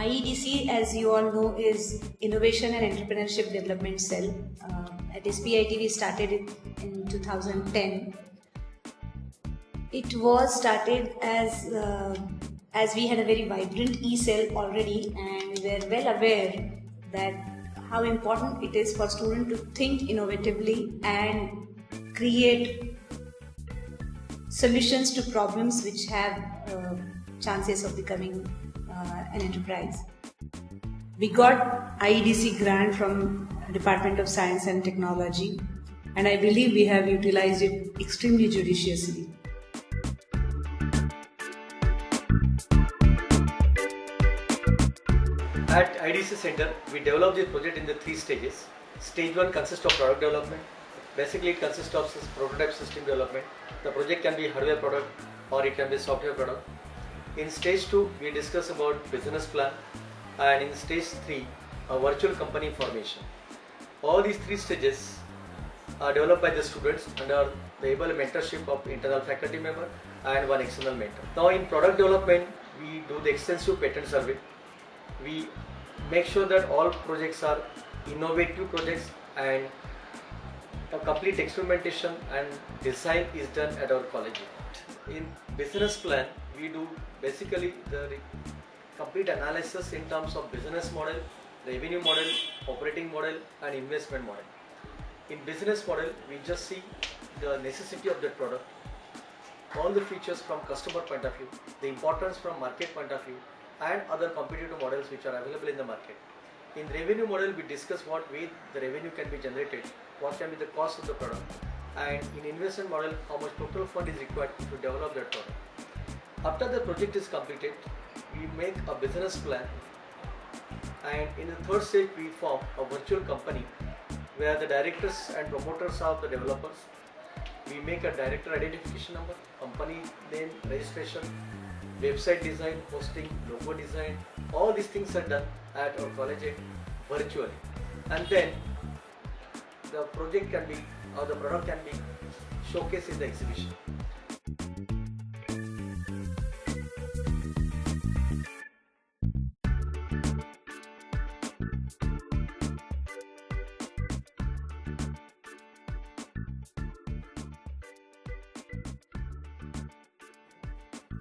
IEDC, as you all know, is Innovation and Entrepreneurship Development Cell. At SPIT, we started it in 2010. It was started as we had a very vibrant e-cell already, and we were well aware that how important it is for students to think innovatively and create solutions to problems which have chances of becoming an enterprise. We got IEDC grant from Department of Science and Technology, and I believe we have utilized it extremely judiciously. At IDC Center, we developed this project in the 3 stages. Stage 1 consists of product development. Basically, it consists of prototype system development. The project can be hardware product or it can be software product. In stage 2, we discuss about business plan, and in stage 3, a virtual company formation. All these 3 stages are developed by the students under the able mentorship of internal faculty member and one external mentor. Now, in product development, we do the extensive patent survey. We make sure that all projects are innovative projects and a complete experimentation and design is done at our college. In business plan, we do basically the complete analysis in terms of business model, revenue model, operating model and investment model. In business model, we just see the necessity of the product, all the features from customer point of view, the importance from market point of view, and other competitive models which are available in the market. In revenue model, we discuss what way the revenue can be generated, what can be the cost of the product, and in investment model, how much total fund is required to develop that product. After the project is completed, we make a business plan, and in the 3rd stage, we form a virtual company where the directors and promoters are the developers. We make a director identification number, company name, registration, website design, hosting, logo design, all these things are done at our college virtually. And then the project can be, or the product can be showcased in the exhibition.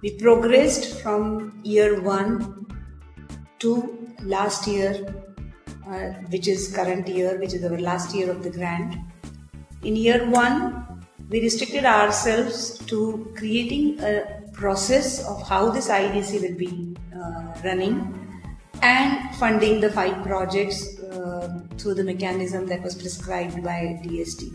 We progressed from year 1 to last year, which is current year, which is our last year of the grant. In year 1, we restricted ourselves to creating a process of how this IEDC will be running and funding the 5 projects through the mechanism that was prescribed by DST.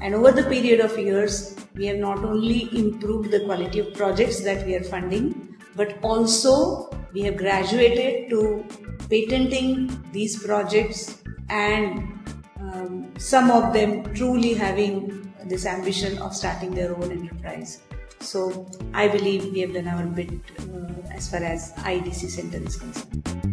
And over the period of years, we have not only improved the quality of projects that we are funding, but also we have graduated to patenting these projects and some of them truly having this ambition of starting their own enterprise. So I believe we have done our bit as far as IEDC Center is concerned.